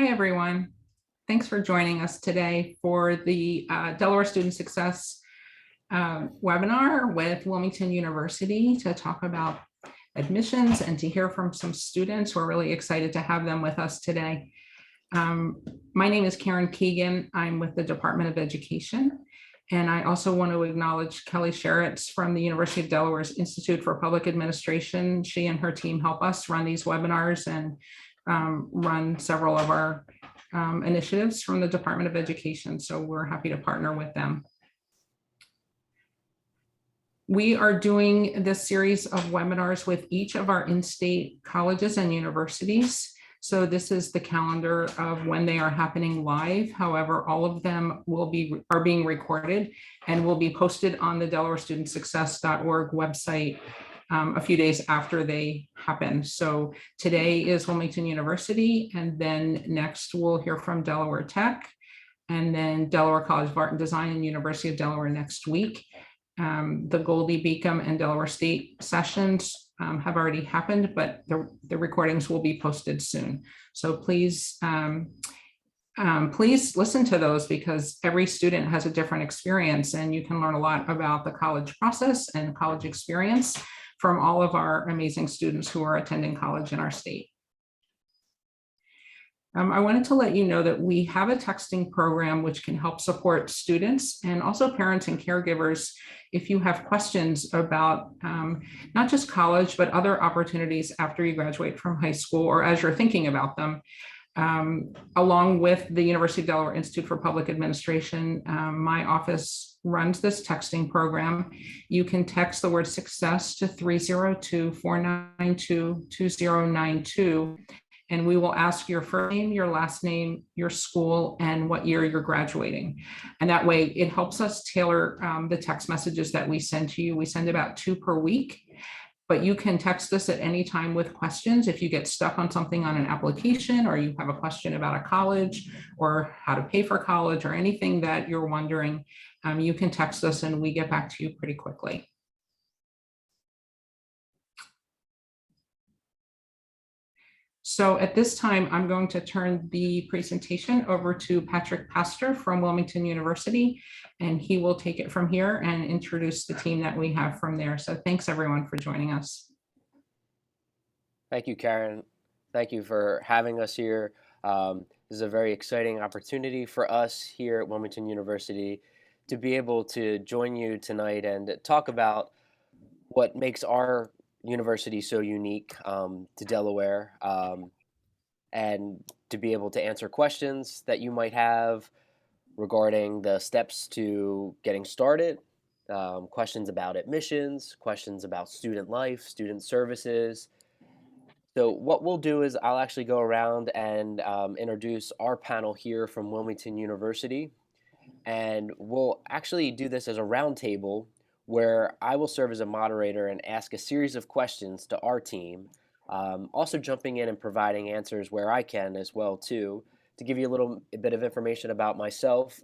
everyone. Thanks for joining us today for the Delaware Student Success webinar with Wilmington University to talk about admissions and to hear from some students. We're really excited to have them with us today. My name is Karen Keegan. I'm with the Department of Education. And I also want to acknowledge Kelly Sheretz from the University of Delaware's Institute for Public Administration. She and her team help us run these webinars and run several of our initiatives from the Department of Education. So we're happy to partner with them. We are doing this series of webinars with each of our in-state colleges and universities. So this is the calendar of when they are happening live. However, all of them are being recorded and will be posted on the DelawareStudentSuccess.org website a few days after they happen. So today is Wilmington University, and then next we'll hear from Delaware Tech, and then Delaware College of Art and Design and University of Delaware next week. The Goldie Beacom and Delaware State sessions have already happened, but the recordings will be posted soon. So please listen to those, because every student has a different experience, and you can learn a lot about the college process and college experience from all of our amazing students who are attending college in our state. I wanted to let you know that we have a texting program which can help support students and also parents and caregivers if you have questions about not just college, but other opportunities after you graduate from high school or as you're thinking about them. Along with the University of Delaware Institute for Public Administration, my office runs this texting program. You can text the word success to 302-492-2092. And we will ask your first name, your last name, your school, and what year you're graduating. And that way it helps us tailor the text messages that we send to you. We send about 2 per week, but you can text us at any time with questions. If you get stuck on something on an application, or you have a question about a college or how to pay for college or anything that you're wondering, you can text us and we get back to you pretty quickly. So at this time, I'm going to turn the presentation over to Patrick Pastor from Wilmington University, and he will take it from here and introduce the team that we have from there. So thanks everyone for joining us. Thank you, Karen. Thank you for having us here. This is a very exciting opportunity for us here at Wilmington University to be able to join you tonight and talk about what makes our university so unique to Delaware, and to be able to answer questions that you might have regarding the steps to getting started, questions about admissions, questions about student life, student services. So what we'll do is I'll actually go around and introduce our panel here from Wilmington University, and we'll actually do this as a roundtable where I will serve as a moderator and ask a series of questions to our team, also jumping in and providing answers where I can as well too. To give you a bit of information about myself,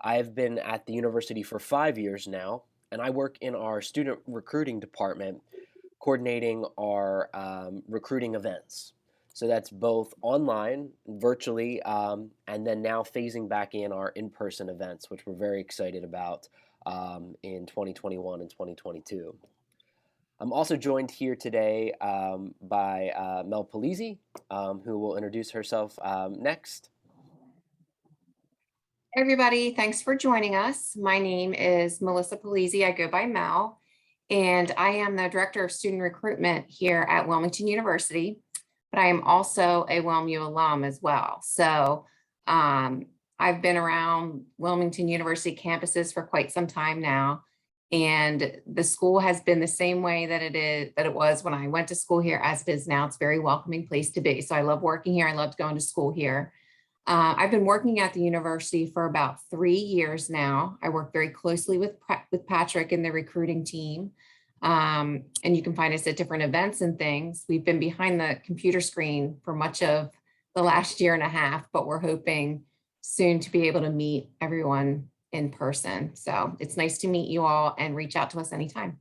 I've been at the university for 5 years now, and I work in our student recruiting department, coordinating our recruiting events. So that's both online, virtually, and then now phasing back in our in-person events, which we're very excited about in 2021 and 2022. I'm also joined here today by Mel Polizzi, who will introduce herself next. Hey everybody, thanks for joining us. My name is Melissa Polizzi. I go by Mel, and I am the Director of Student Recruitment here at Wilmington University, but I am also a WilmU alum as well. So I've been around Wilmington University campuses for quite some time now, and the school has been the same way that it was when I went to school here as it is now. It's a very welcoming place to be. So I love working here. I loved going to school here. I've been working at the university for about 3 years now. I work very closely with Patrick and the recruiting team. And you can find us at different events and things. We've been behind the computer screen for much of the last year and a half, but we're hoping soon to be able to meet everyone in person. So it's nice to meet you all, and reach out to us anytime.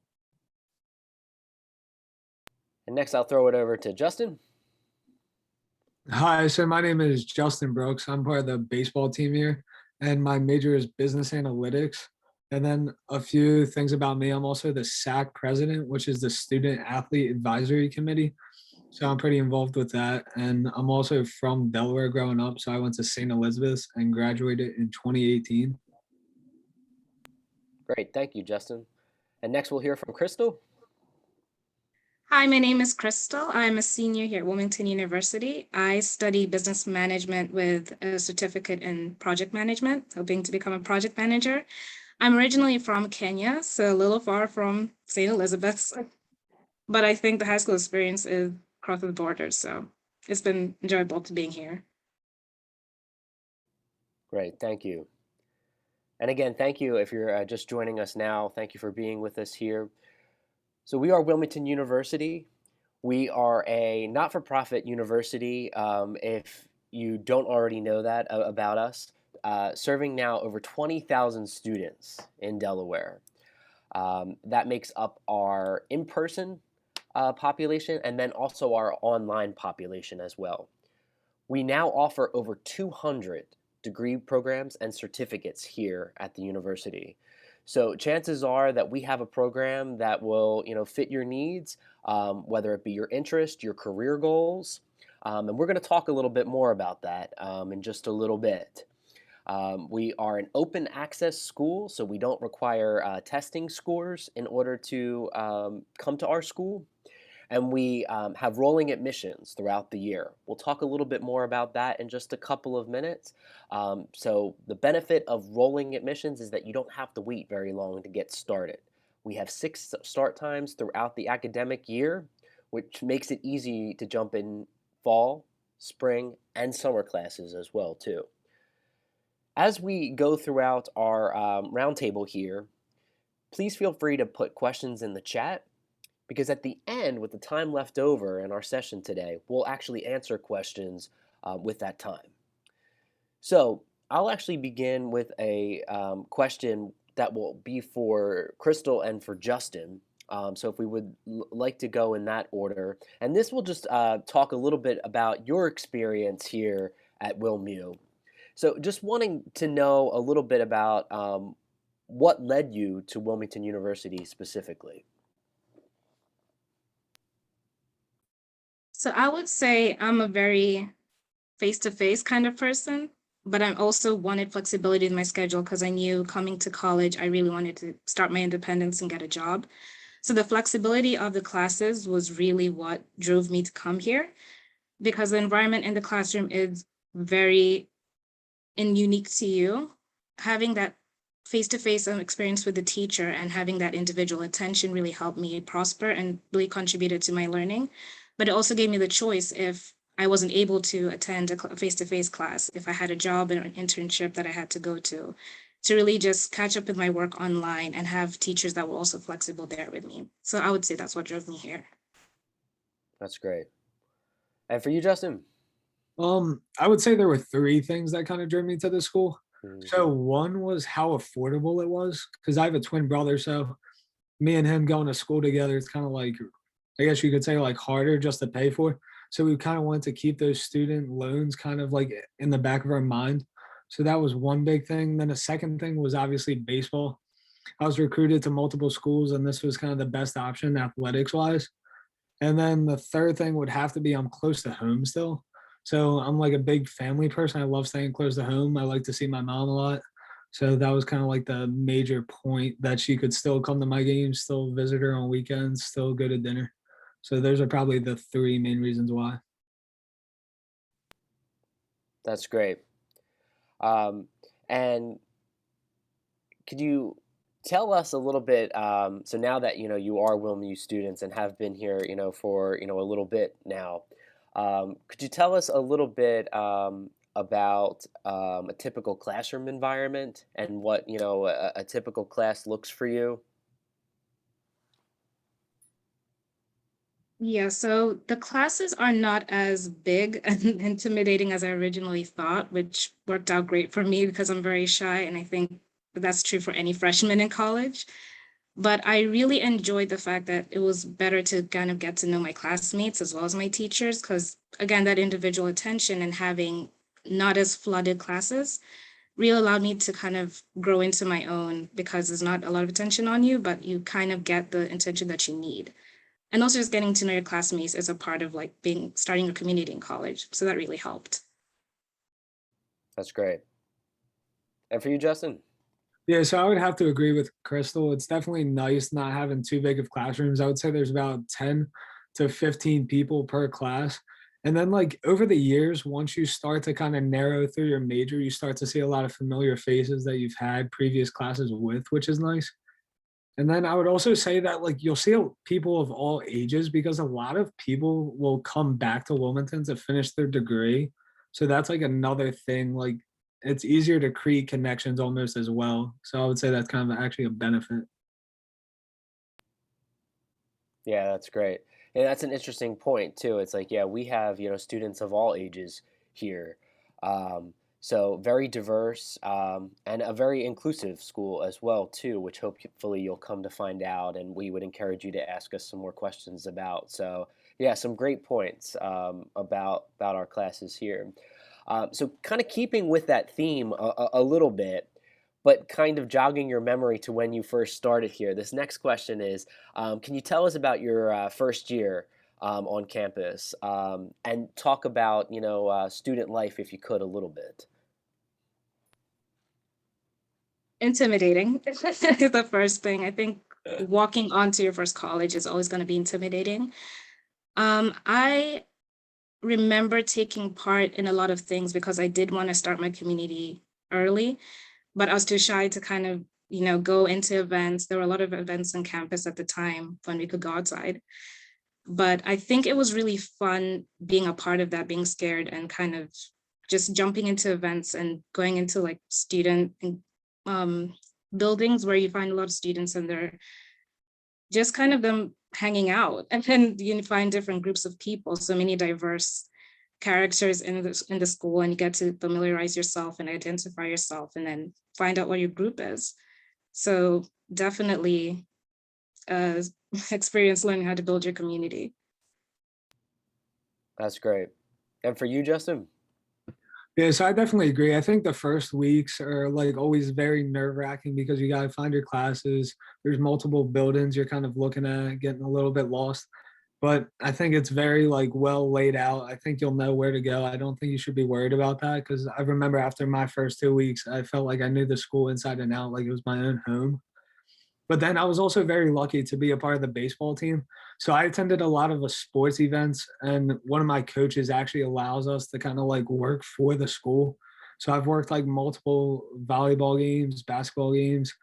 And next I'll throw it over to Justin. Hi, so my name is Justin Brooks. I'm part of the baseball team here, and my major is business analytics. And then a few things about me. I'm also the SAC president, which is the Student Athlete Advisory Committee. So I'm pretty involved with that. And I'm also from Delaware growing up. So I went to St. Elizabeth's and graduated in 2018. Great, thank you, Justin. And next we'll hear from Crystal. Hi, my name is Crystal. I'm a senior here at Wilmington University. I study business management with a certificate in project management, hoping to become a project manager. I'm originally from Kenya, so a little far from St. Elizabeth's, but I think the high school experience is across the border, so it's been enjoyable to being here. Great, thank you. And again, thank you if you're just joining us now. Thank you for being with us here. So we are Wilmington University. We are a not-for-profit university, if you don't already know that about us, serving now over 20,000 students in Delaware. That makes up our in-person population and then also our online population as well. We now offer over 200 degree programs and certificates here at the university. So chances are that we have a program that will, fit your needs, whether it be your interest, your career goals, and we're going to talk a little bit more about that in just a little bit. We are an open access school, so we don't require testing scores in order to come to our school. And we have rolling admissions throughout the year. We'll talk a little bit more about that in just a couple of minutes. So the benefit of rolling admissions is that you don't have to wait very long to get started. We have 6 start times throughout the academic year, which makes it easy to jump in fall, spring, and summer classes as well too. As we go throughout our roundtable here, please feel free to put questions in the chat, because at the end, with the time left over in our session today, we'll actually answer questions with that time. So I'll actually begin with a question that will be for Crystal and for Justin. So if we would like to go in that order. And this will just talk a little bit about your experience here at WilMU. So just wanting to know a little bit about what led you to Wilmington University specifically. So I would say I'm a very face-to-face kind of person, but I also wanted flexibility in my schedule because I knew coming to college, I really wanted to start my independence and get a job. So the flexibility of the classes was really what drove me to come here, because the environment in the classroom is very unique to you. Having that face-to-face experience with the teacher and having that individual attention really helped me prosper and really contributed to my learning. But it also gave me the choice if I wasn't able to attend a face-to-face class, if I had a job and an internship that I had to go to really just catch up with my work online and have teachers that were also flexible there with me. So I would say that's what drove me here. That's great. And for you, Justin? I would say there were 3 things that kind of drove me to the school. Mm-hmm. So one was how affordable it was, because I have a twin brother. So me and him going to school together, it's kind of like, I guess you could say, like, harder just to pay for. So we kind of wanted to keep those student loans kind of like in the back of our mind. So that was one big thing. Then the second thing was obviously baseball. I was recruited to multiple schools, and this was kind of the best option athletics wise. And then the third thing would have to be I'm close to home still. So I'm like a big family person. I love staying close to home. I like to see my mom a lot. So that was kind of like the major point, that she could still come to my games, still visit her on weekends, still go to dinner. So those are probably the 3 main reasons why. That's great. And could you tell us a little bit, so now that you are WilMU students and have been here for a little bit now, could you tell us a little bit about a typical classroom environment and what a typical class looks for you? Yeah, so the classes are not as big and intimidating as I originally thought, which worked out great for me because I'm very shy, and I think that's true for any freshman in college. But I really enjoyed the fact that it was better to kind of get to know my classmates as well as my teachers, because again, that individual attention and having not as flooded classes really allowed me to kind of grow into my own, because there's not a lot of attention on you, but you kind of get the attention that you need. And also just getting to know your classmates is a part of like starting a community in college. So that really helped. That's great. And for you, Justin? Yeah, so I would have to agree with Crystal. It's definitely nice not having too big of classrooms. I would say there's about 10 to 15 people per class. And then, like, over the years, once you start to kind of narrow through your major, you start to see a lot of familiar faces that you've had previous classes with, which is nice. And then I would also say that, like, you'll see people of all ages, because a lot of people will come back to Wilmington to finish their degree. So that's like another thing. Like, it's easier to create connections almost as well. So I would say that's kind of actually a benefit. Yeah, that's great. And that's an interesting point too. It's like, yeah, we have, students of all ages here. Um, so very diverse, and a very inclusive school as well too, which hopefully you'll come to find out, and we would encourage you to ask us some more questions about. So yeah, some great points, about our classes here. So kind of keeping with that theme a little bit, but kind of jogging your memory to when you first started here. This next question is, can you tell us about your first year on campus, and talk about, student life if you could a little bit? Intimidating is the first thing. I think walking onto your first college is always going to be intimidating. I remember taking part in a lot of things because I did want to start my community early, but I was too shy to kind of, go into events. There were a lot of events on campus at the time when we could go outside. But I think it was really fun being a part of that, being scared and kind of just jumping into events and going into like student um, buildings where you find a lot of students and they're just kind of them hanging out. And then you find different groups of people, so many diverse characters in the school, and you get to familiarize yourself and identify yourself and then find out what your group is. So definitely experience learning how to build your community. That's great. And for you, Justin? Yeah, so I definitely agree. I think the first weeks are like always very nerve-wracking because you got to find your classes. There's multiple buildings you're kind of looking at, getting a little bit lost. But I think it's very like well laid out. I think you'll know where to go. I don't think you should be worried about that, because I remember after my first 2 weeks, I felt like I knew the school inside and out, like it was my own home. But then I was also very lucky to be a part of the baseball team. So I attended a lot of the sports events, and one of my coaches actually allows us to kind of like work for the school. So I've worked like multiple volleyball games, basketball games.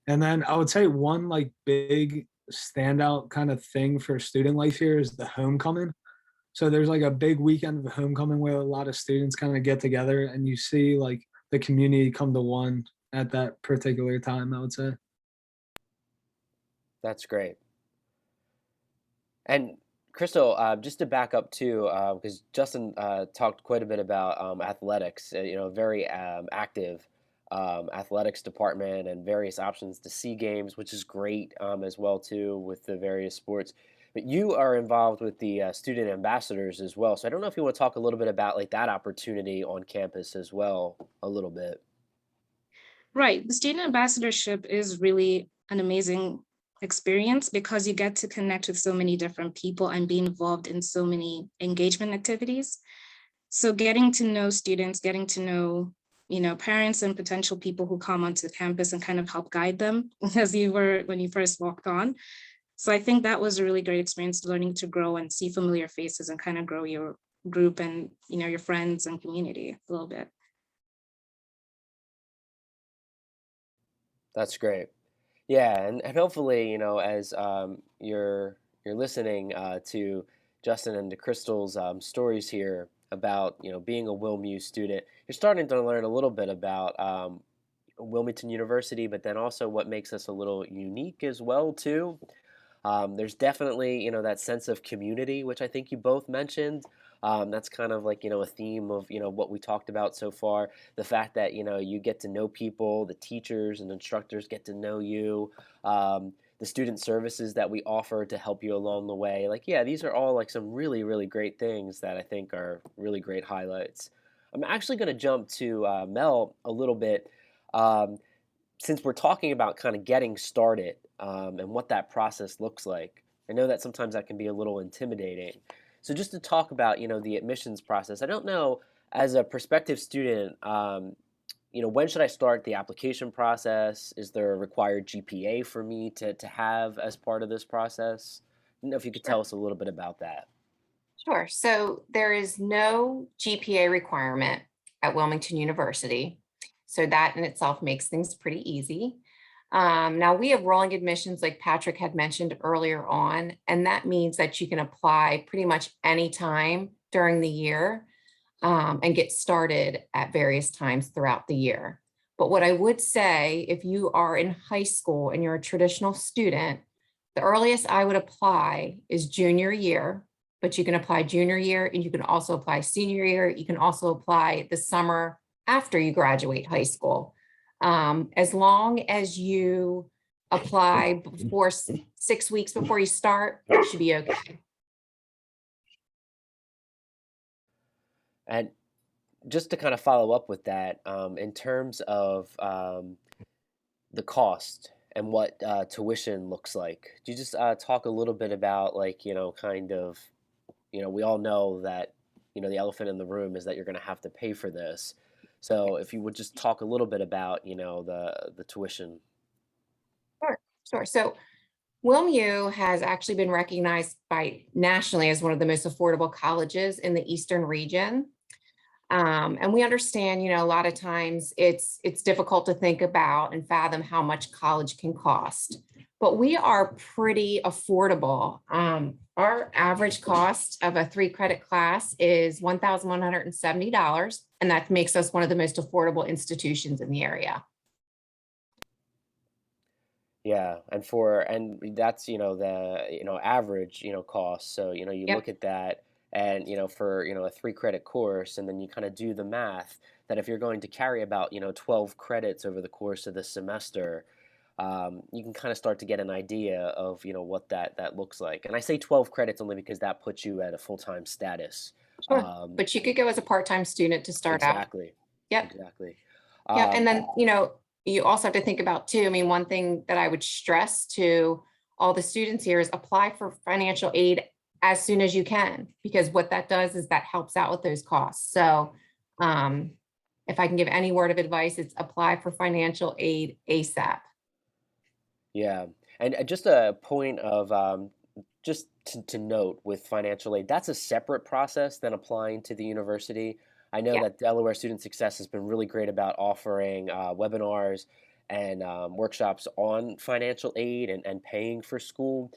And then I would say one like big standout kind of thing for student life here is the homecoming. So there's like a big weekend of homecoming where a lot of students kind of get together, and you see like the community come to one at that particular time, I would say. That's great. And Crystal, just to back up too, because Justin talked quite a bit about athletics, very active athletics department and various options to see games, which is great as well too with the various sports. But you are involved with the student ambassadors as well. So I don't know if you want to talk a little bit about like that opportunity on campus as well, a little bit. Right. The student ambassadorship is really an amazing experience because you get to connect with so many different people and be involved in so many engagement activities. So getting to know students, getting to know, parents and potential people who come onto campus and kind of help guide them as you were when you first walked on. So I think that was a really great experience, learning to grow and see familiar faces and kind of grow your group and, your friends and community a little bit. That's great. Yeah, and hopefully, as you're listening to Justin and to Crystal's stories here about being a WilMU student, you're starting to learn a little bit about Wilmington University, but then also what makes us a little unique as well too. There's definitely, that sense of community, which I think you both mentioned. That's kind of like, a theme of, what we talked about so far. The fact that, you get to know people, the teachers and instructors get to know you. the student services that we offer to help you along the way. Like, yeah, these are all like some really, really great things that I think are really great highlights. I'm actually going to jump to Mel a little bit. Um, since we're talking about kind of getting started and what that process looks like, I know that sometimes that can be a little intimidating. So just to talk about, the admissions process, I don't know, as a prospective student, when should I start the application process? Is there a required GPA for me to have as part of this process? I don't know if you could tell Sure. us a little bit about that. Sure. So there is no GPA requirement at Wilmington University. So that in itself makes things pretty easy. Now we have rolling admissions like Patrick had mentioned earlier on, and that means that you can apply pretty much any time during the year and get started at various times throughout the year. But what I would say, if you are in high school and you're a traditional student, the earliest I would apply is junior year, but you can apply junior year and you can also apply senior year. You can also apply the summer after you graduate high school. As long as you apply before 6 weeks before you start, it should be okay. And just to kind of follow up with that, in terms of the cost and what tuition looks like, could you just talk a little bit about, like, kind of, we all know that, the elephant in the room is that you're going to have to pay for this. So if you would just talk a little bit about, the tuition. Sure, sure. So WilmU has actually been recognized by nationally as one of the most affordable colleges in the Eastern region. And we understand, a lot of times it's difficult to think about and fathom how much college can cost, but we are pretty affordable. Our average cost of a 3-credit class is $1,170, and that makes us one of the most affordable institutions in the area. Yeah, and that's, the, average, cost. So, you Yep. look at that and, for, a 3-credit course, and then you kind of do the math that if you're going to carry about, 12 credits over the course of the semester, you can kind of start to get an idea of, what that looks like. And I say 12 credits only because that puts you at a full-time status. Sure. Um, But you could go as a part-time student to start out. exactly, Yep. exactly. Yeah, and Um, then, you also have to think about too, I mean, one thing that I would stress to all the students here is apply for financial aid as soon as you can, because what that does is that helps out with those costs. So if I can give any word of advice, it's apply for financial aid ASAP. Yeah, and just a point of just to note with financial aid, that's a separate process than applying to the university. I know Yeah, that Delaware Student Success has been really great about offering webinars and workshops on financial aid and paying for school.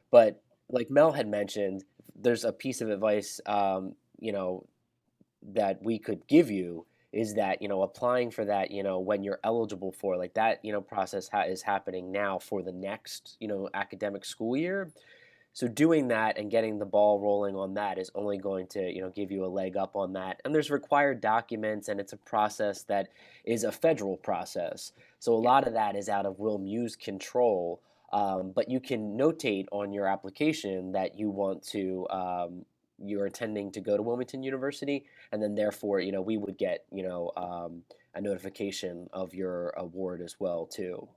But like Mel had mentioned, there's a piece of advice, that we could give you is that, applying for that, when you're eligible for like that, process is happening now for the next, academic school year. So doing that and getting the ball rolling on that is only going to, give you a leg up on that. And there's required documents, and it's a process that is a federal process. So a lot of that is out of WilmU's control. But you can notate on your application that you want to, you're intending to go to Wilmington University, and then therefore, we would get, a notification of your award as well too.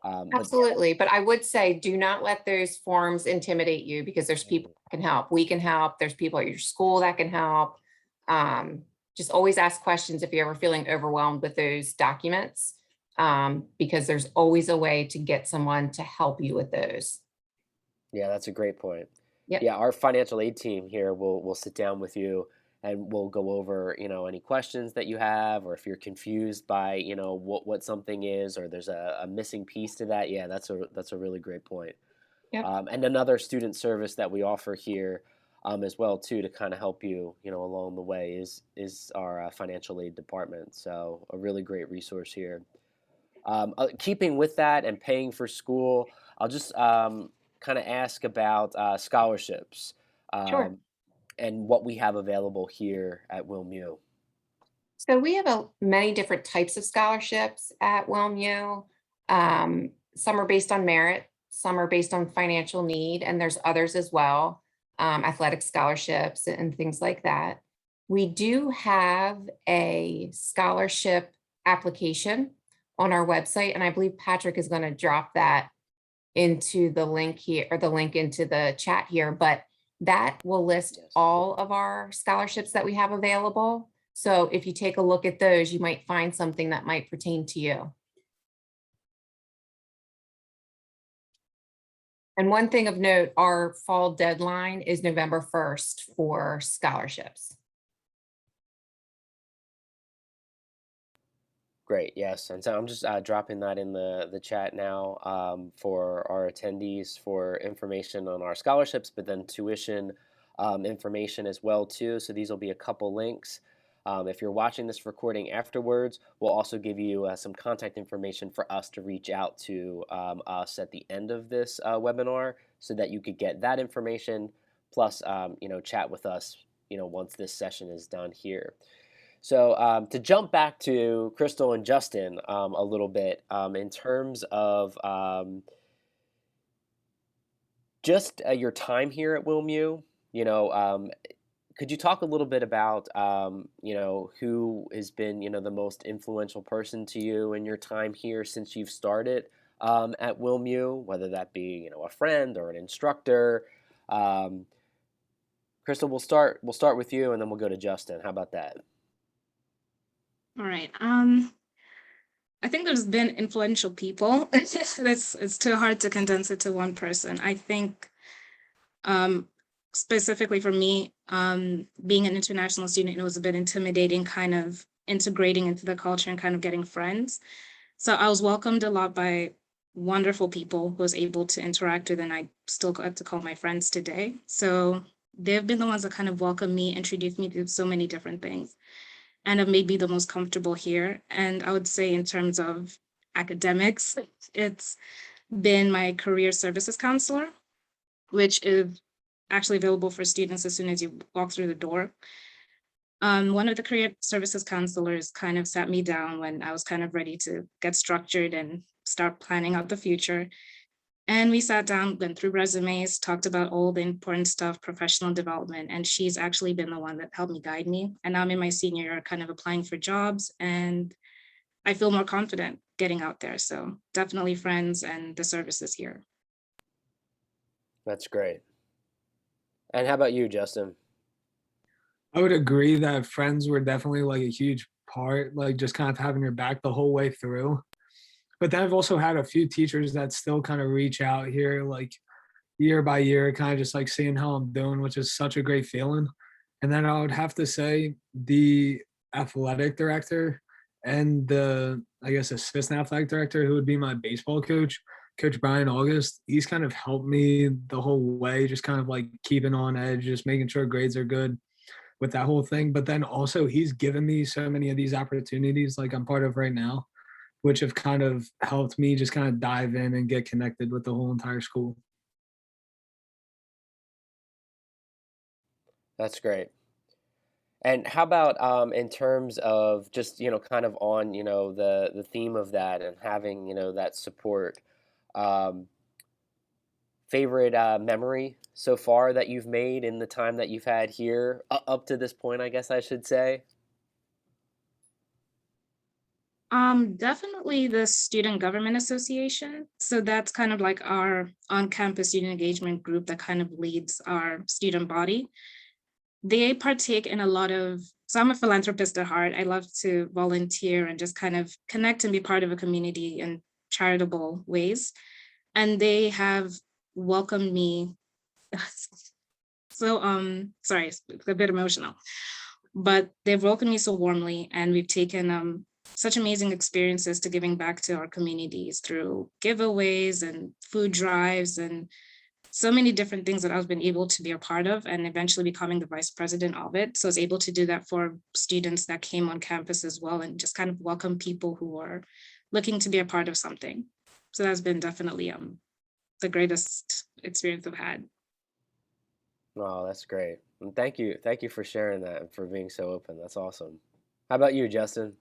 But absolutely. But I would say, do not let those forms intimidate you, because there's people that can help. We can help. There's people at your school that can help. Just always ask questions if you're ever feeling overwhelmed with those documents, because there's always a way to get someone to help you with those. yeah, that's a great point. Yep. Yeah, our financial aid team here will sit down with you and we'll go over, any questions that you have, or if you're confused by, what something is, or there's a missing piece to that. Yeah, that's a really great point. Yep. And another student service that we offer here, as well too, to kind of help you, along the way is our financial aid department. So a really great resource here. Keeping with that and paying for school, I'll just kind of ask about scholarships Sure. and what we have available here at WilmU. So we have many different types of scholarships at WilmU. Some are based on merit, Some are based on financial need, and there's others as well, athletic scholarships and things like that. We do have a scholarship application on our website, and I believe Patrick is going to drop that into the link here, or the link into the chat here, but that will list Yes. all of our scholarships that we have available. So if you take a look at those, you might find something that might pertain to you. And one thing of note, our fall deadline is November 1st for scholarships. Great, yes. And so I'm just dropping that in the chat now for our attendees for information on our scholarships, but then tuition information as well too. So these will be a couple links. If you're watching this recording afterwards, we'll also give you some contact information for us to reach out to us at the end of this webinar, so that you could get that information, plus chat with us once this session is done here. So to jump back to Crystal and Justin a little bit, in terms of just your time here at WilMU, could you talk a little bit about who has been the most influential person to you in your time here since you've started at WilMU, whether that be a friend or an instructor? Crystal, we'll start with you, and then we'll go to Justin. How about that? All right. I think there's been influential people. It's too hard to condense it to one person. I think specifically for me, being an international student, it was a bit intimidating, kind of integrating into the culture and kind of getting friends. So I was welcomed a lot by wonderful people who I was able to interact with, and I still got to call my friends today. So they've been the ones that kind of welcomed me, introduced me to so many different things, and have made me the most comfortable here. And I would say in terms of academics, it's been my career services counselor, which is actually available for students as soon as you walk through the door. One of the career services counselors kind of sat me down when I was kind of ready to get structured and start planning out the future. And we sat down, went through resumes, talked about all the important stuff, professional development, and she's actually been the one that helped me guide me. And now I'm in my senior year, kind of applying for jobs, and I feel more confident getting out there. So definitely friends and the services here. That's great. And how about you, Justin? I would agree that friends were definitely like a huge part, like just kind of having your back the whole way through. But then I've also had a few teachers that still kind of reach out here, like year by year, kind of just like seeing how I'm doing, which is such a great feeling. And then I would have to say the athletic director and the, I guess, assistant athletic director, who would be my baseball coach, Coach Brian August. He's kind of helped me the whole way, just kind of like keeping on edge, just making sure grades are good with that whole thing. But then also he's given me so many of these opportunities like I'm part of right now, which have kind of helped me just kind of dive in and get connected with the whole entire school. That's great. And how about in terms of just kind of on the theme of that and having that support, um, favorite memory so far that you've made in the time that you've had here up to this point, I guess I should say? Definitely the Student Government Association. So that's kind of like our on-campus student engagement group that kind of leads our student body. They partake in a lot of, so I'm a philanthropist at heart. I love to volunteer and just kind of connect and be part of a community in charitable ways. And they have welcomed me. So, sorry, it's a bit emotional, but they've welcomed me so warmly, and we've taken such amazing experiences to giving back to our communities through giveaways and food drives and so many different things that I've been able to be a part of, and eventually becoming the vice president of it. So I was able to do that for students that came on campus as well, and just kind of welcome people who are looking to be a part of something. So that's been definitely the greatest experience I've had. Oh, that's great. And thank you for sharing that and for being so open. That's awesome. How about you, Justin?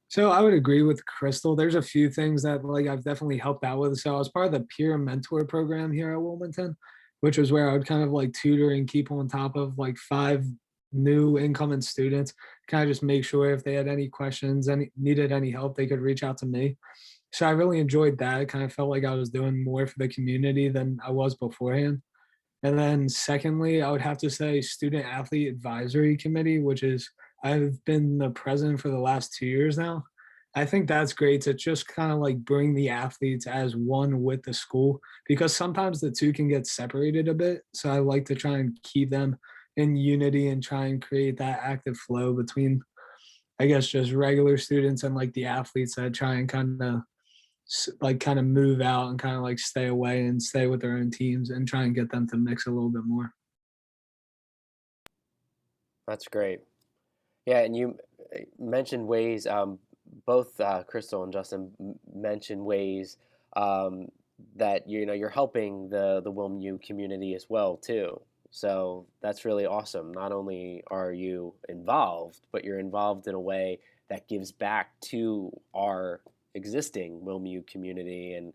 So I would agree with Crystal. There's a few things that like I've definitely helped out with. So I was part of the peer mentor program here at Wilmington, which was where I would kind of like tutor and keep on top of like 5 new incoming students, kind of just make sure if they had any questions, any needed any help, they could reach out to me. So I really enjoyed that. It kind of felt like I was doing more for the community than I was beforehand. And then secondly, I would have to say student athlete advisory committee, which is I've been the president for the last 2 years now. I think that's great to just kind of like bring the athletes as one with the school because sometimes the two can get separated a bit. So I like to try and keep them in unity and try and create that active flow between, I guess, just regular students and like the athletes that try and kind of move out and kind of like stay away and stay with their own teams and try and get them to mix a little bit more. That's great. Yeah, and you mentioned ways, both Crystal and Justin mentioned ways that you're helping the WilmU community as well too. So that's really awesome. Not only are you involved, but you're involved in a way that gives back to our existing WilmU community, and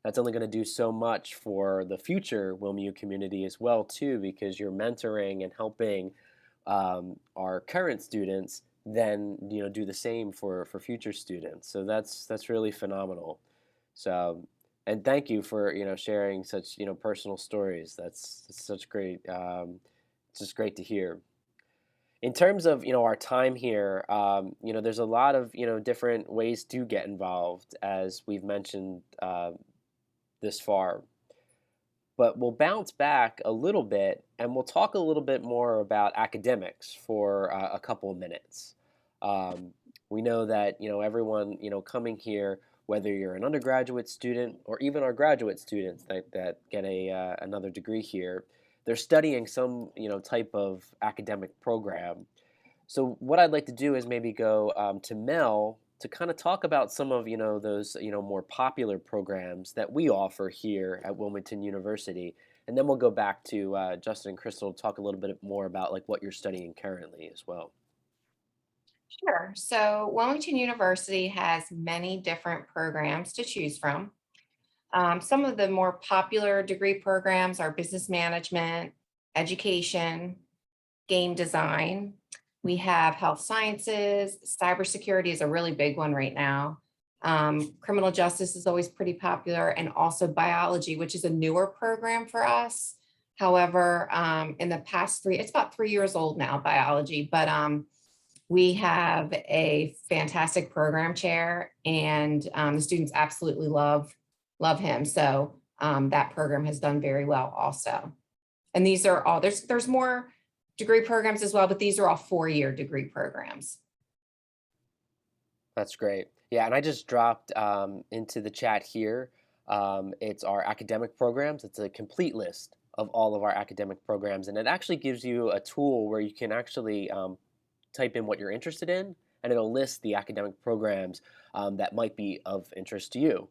that's only going to do so much for the future WilmU community as well too, because you're mentoring and helping our current students then do the same for future students. So that's really phenomenal. So and thank you for sharing such personal stories. That's such great. It's just great to hear. In terms of our time here, there's a lot of different ways to get involved, as we've mentioned this far. But we'll bounce back a little bit and we'll talk a little bit more about academics for a couple of minutes. We know that everyone coming here, whether you're an undergraduate student or even our graduate students that get another degree here, they're studying some type of academic program. So what I'd like to do is maybe go to Mel to kind of talk about some of those more popular programs that we offer here at Wilmington University, and then we'll go back to Justin and Crystal to talk a little bit more about like what you're studying currently as well. Sure. So Wilmington University has many different programs to choose from. Some of the more popular degree programs are business management, education, game design. We have health sciences, cybersecurity is a really big one right now. Criminal justice is always pretty popular, and also biology, which is a newer program for us. However, in the past it's about 3 years old now, biology, but we have a fantastic program chair, and the students absolutely love him. So that program has done very well also. And these are all, there's more degree programs as well, but these are all 4-year degree programs. That's great. Yeah, and I just dropped into the chat here. It's our academic programs. It's a complete list of all of our academic programs, and it actually gives you a tool where you can actually type in what you're interested in, and it'll list the academic programs that might be of interest to you.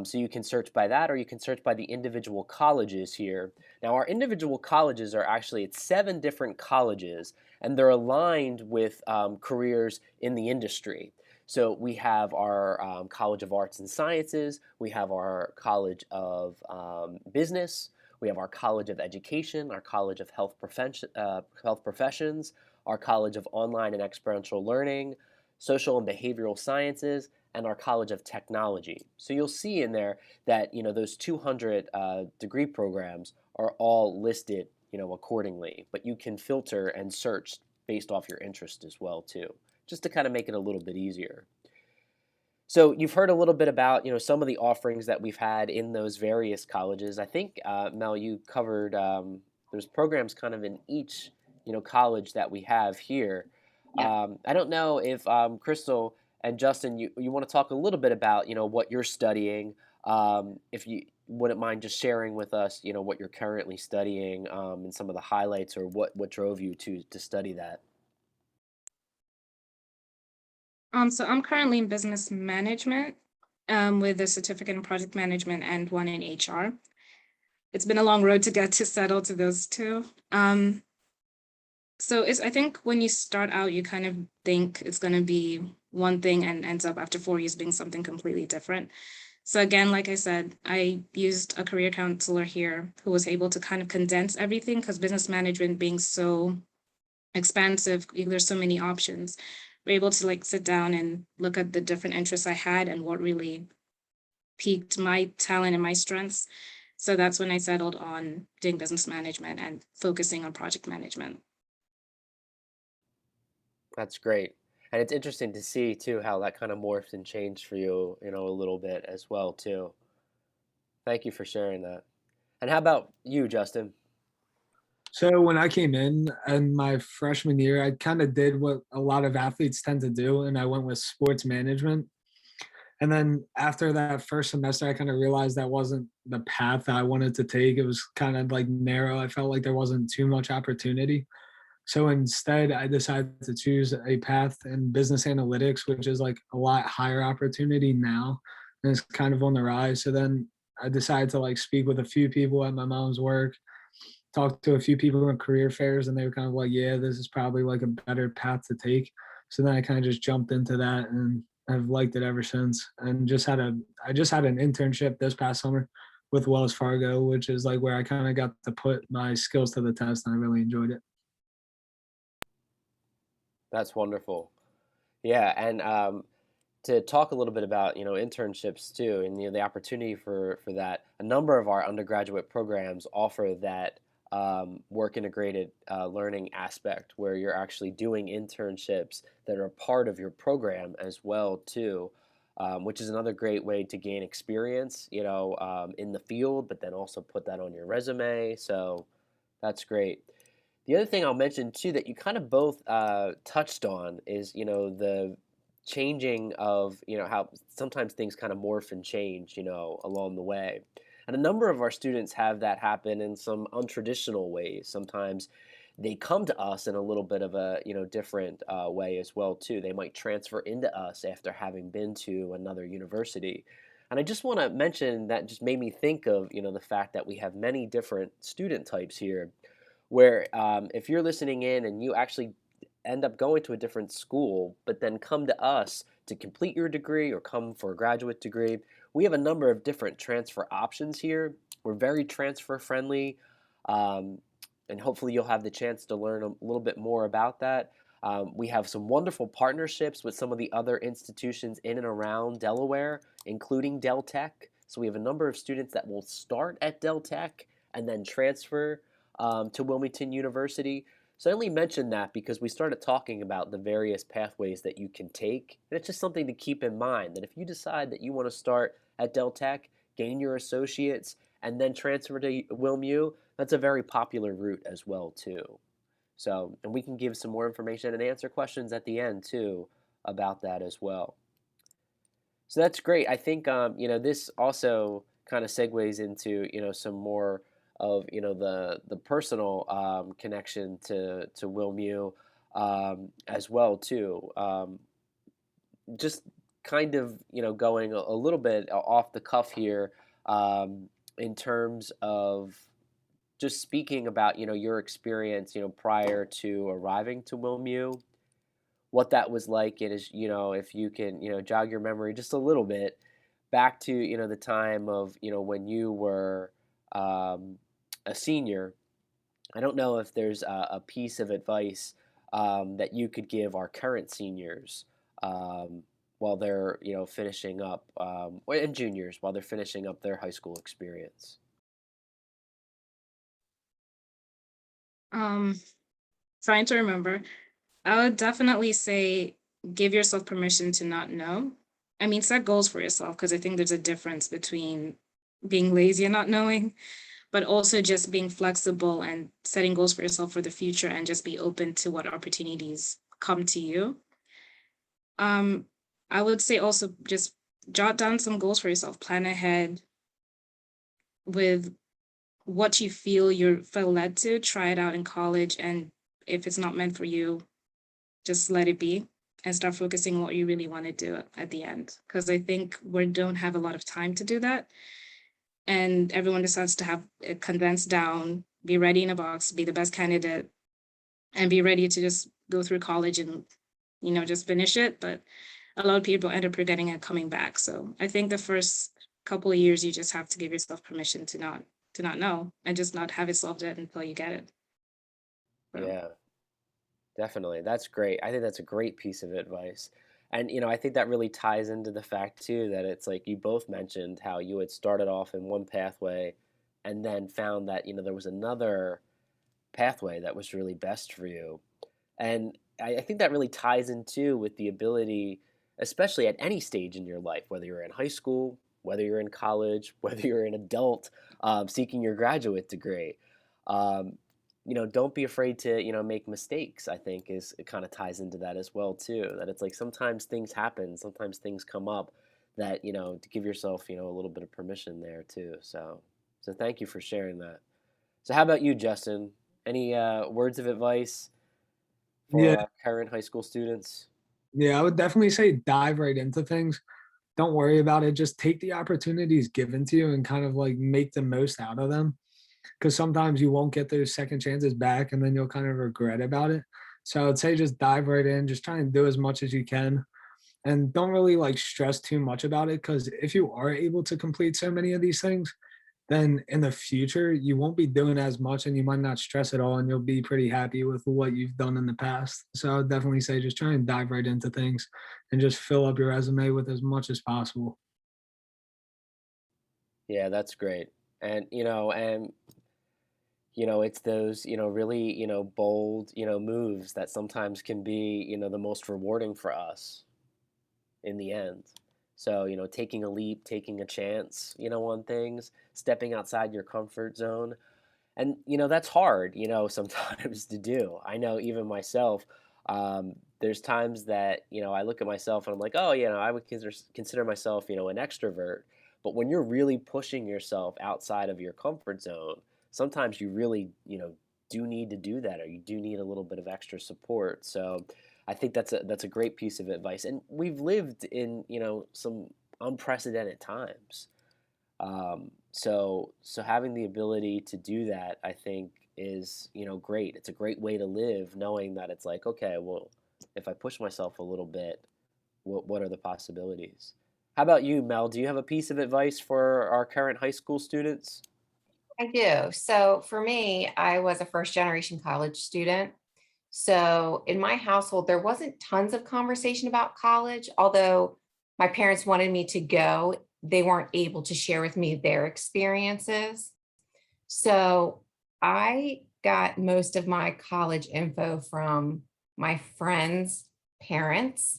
So you can search by that, or you can search by the individual colleges here. Now, our individual colleges are actually, it's 7 different colleges, and they're aligned with careers in the industry. So we have our College of Arts and Sciences, we have our College of Business, we have our College of Education, our College of Health Professions, our College of Online and Experiential Learning, Social and Behavioral Sciences, and our College of Technology. So you'll see in there that those 200 degree programs are all listed accordingly, but you can filter and search based off your interest as well too, just to kind of make it a little bit easier. So you've heard a little bit about some of the offerings that we've had in those various colleges. I think Mel, you covered there's programs kind of in each college that we have here. Yeah. I don't know if Crystal and Justin, you want to talk a little bit about what you're studying. If you wouldn't mind just sharing with us what you're currently studying and some of the highlights, or what drove you to study that. So I'm currently in business management with a certificate in project management and one in HR. It's been a long road to get to settle to those two. So I think when you start out, you kind of think it's going to be one thing and ends up after 4 years being something completely different. So again, like I said, I used a career counselor here who was able to kind of condense everything, because business management being so expansive, there's so many options. We're able to like sit down and look at the different interests I had and what really piqued my talent and my strengths. So that's when I settled on doing business management and focusing on project management. That's great. And it's interesting to see too how that kind of morphed and changed for you, a little bit as well too. Thank you for sharing that. And how about you, Justin? So when I came in my freshman year, I kind of did what a lot of athletes tend to do, and I went with sports management. And then after that first semester, I kind of realized that wasn't the path that I wanted to take. It was kind of like narrow. I felt like there wasn't too much opportunity. So instead, I decided to choose a path in business analytics, which is like a lot higher opportunity now, and it's kind of on the rise. So then I decided to like speak with a few people at my mom's work, talk to a few people in career fairs, and they were kind of like, yeah, this is probably like a better path to take. So then I kind of just jumped into that, and I've liked it ever since. And I just had an internship this past summer with Wells Fargo, which is like where I kind of got to put my skills to the test, and I really enjoyed it. That's wonderful. Yeah, and to talk a little bit about internships too, and the opportunity for that. A number of our undergraduate programs offer that work integrated learning aspect, where you're actually doing internships that are part of your program as well too, which is another great way to gain experience, in the field, but then also put that on your resume. So that's great. The other thing I'll mention too that you kind of both touched on is, the changing of, how sometimes things kind of morph and change, along the way. And a number of our students have that happen in some untraditional ways. Sometimes they come to us in a little bit of a, different way as well too. They might transfer into us after having been to another university. And I just want to mention that just made me think of, the fact that we have many different student types here where if you're listening in and you actually end up going to a different school, but then come to us to complete your degree or come for a graduate degree, we have a number of different transfer options here. We're very transfer friendly, and hopefully you'll have the chance to learn a little bit more about that. We have some wonderful partnerships with some of the other institutions in and around Delaware, including Del Tech. So we have a number of students that will start at Del Tech and then transfer to Wilmington University. So I only mentioned that because we started talking about the various pathways that you can take. And it's just something to keep in mind that if you decide that you want to start at Del Tech, gain your associates, and then transfer to WilmU, that's a very popular route as well too. So, and we can give some more information and answer questions at the end too about that as well. So that's great. I think this also kind of segues into some more of the personal connection to WilmU as well too. Just kind of going a little bit off the cuff here in terms of just speaking about your experience prior to arriving to WilmU, what that was like, and is if you can jog your memory just a little bit back to the time of when you were a senior. I don't know if there's a piece of advice that you could give our current seniors while they're finishing up, and juniors while they're finishing up their high school experience. Trying to remember, I would definitely say give yourself permission to not know. I mean, set goals for yourself, because I think there's a difference between being lazy and not knowing, but also just being flexible and setting goals for yourself for the future and just be open to what opportunities come to you. I would say also just jot down some goals for yourself, plan ahead with what you feel led to, try it out in college. And if it's not meant for you, just let it be and start focusing on what you really want to do at the end. Because I think we don't have a lot of time to do that. And everyone decides to have it condensed down, be ready in a box, be the best candidate, and be ready to just go through college and, just finish it. But a lot of people end up regretting it coming back. So I think the first couple of years, you just have to give yourself permission to not know and just not have it solved it until you get it. So, Yeah, definitely. That's great. I think that's a great piece of advice. And, I think that really ties into the fact too that it's like you both mentioned how you had started off in one pathway and then found that, there was another pathway that was really best for you. And I think that really ties into with the ability, especially at any stage in your life, whether you're in high school, whether you're in college, whether you're an adult seeking your graduate degree. Um, don't be afraid to, make mistakes, I think it kind of ties into that as well too. That it's like sometimes things happen, sometimes things come up that, to give yourself, a little bit of permission there too. So thank you for sharing that. So how about you, Justin? Any words of advice for Yeah, current high school students? yeah, I would definitely say dive right into things. Don't worry about it. Just take the opportunities given to you and kind of like make the most out of them. Because sometimes you won't get those second chances back and then you'll kind of regret about it. So I would say just dive right in, just try and do as much as you can. And don't really like stress too much about it. Because if you are able to complete so many of these things, then in the future you won't be doing as much and you might not stress at all and you'll be pretty happy with what you've done in the past. So I would definitely say just try and dive right into things and just fill up your resume with as much as possible. Yeah, that's great. And it's those, really, bold, moves that sometimes can be, the most rewarding for us in the end. So, taking a leap, taking a chance, on things, stepping outside your comfort zone. And, that's hard, sometimes to do. I know even myself, there's times that, I look at myself and I'm like, oh, I would consider myself, an extrovert. But when you're really pushing yourself outside of your comfort zone, sometimes you really, do need to do that, or you do need a little bit of extra support. So I think that's a great piece of advice. And we've lived in, some unprecedented times. So having the ability to do that, I think is, great. It's a great way to live, knowing that it's like, okay, well, if I push myself a little bit, what are the possibilities? How about you, Mel? Do you have a piece of advice for our current high school students? I do. So for me, I was a first generation college student. So in my household, there wasn't tons of conversation about college, although my parents wanted me to go. They weren't able to share with me their experiences. So I got most of my college info from my friends' parents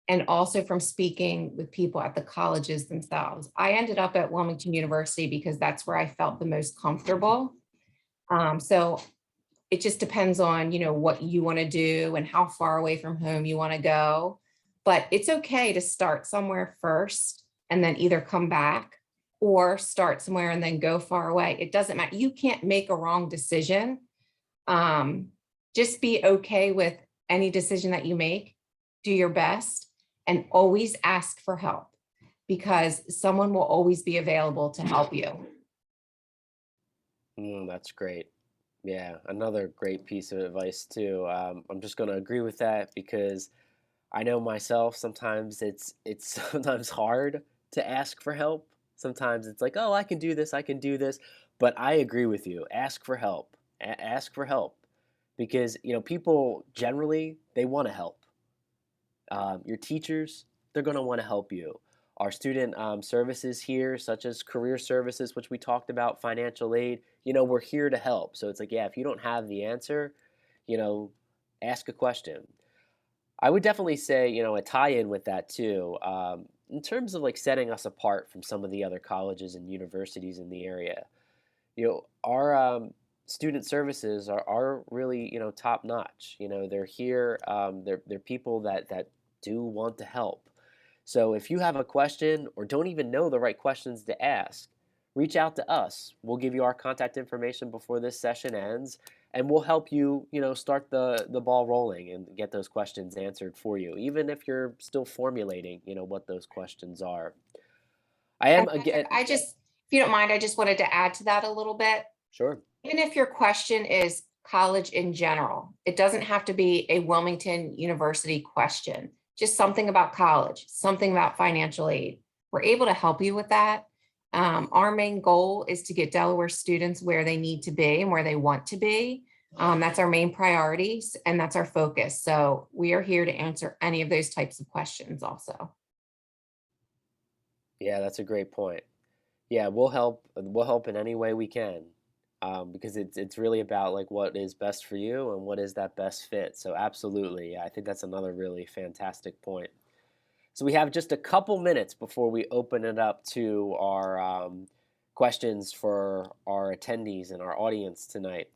and also from speaking with people at the colleges themselves. I ended up at Wilmington University because that's where I felt the most comfortable. So it just depends on, what you want to do and how far away from home you want to go. But it's okay to start somewhere first and then either come back or start somewhere and then go far away. It doesn't matter. You can't make a wrong decision. Just be okay with any decision that you make. Do your best and always ask for help because someone will always be available to help you. That's great. Yeah, another great piece of advice too. I'm just going to agree with that because I know myself. Sometimes it's sometimes hard to ask for help. Sometimes it's like, oh, I can do this, I can do this. But I agree with you. Ask for help. Ask for help because people generally they want to help. Your teachers, they're going to want to help you. Our student services here, such as career services, which we talked about, financial aid, we're here to help. So it's like, yeah, if you don't have the answer, you know, ask a question. I would definitely say, a tie-in with that too, in terms of like setting us apart from some of the other colleges and universities in the area. Our student services are really, top notch. They're here. They're people that do want to help. So if you have a question or don't even know the right questions to ask, reach out to us. We'll give you our contact information before this session ends, and we'll help you, start the ball rolling and get those questions answered for you, even if you're still formulating, what those questions are. I am And Patrick, again. if you don't mind, I just wanted to add to that a little bit. Sure. Even if your question is college in general, it doesn't have to be a Wilmington University question. just something about college, something about financial aid. We're able to help you with that. Our main goal is to get Delaware students where they need to be and where they want to be. That's our main priorities and that's our focus. So we are here to answer any of those types of questions also. Yeah, that's a great point. Yeah, we'll help. We'll help in any way we can, because it's really about like what is best for you and what is that best fit. So absolutely, yeah, I think that's another really fantastic point. So we have just a couple minutes before we open it up to our questions for our attendees and our audience tonight.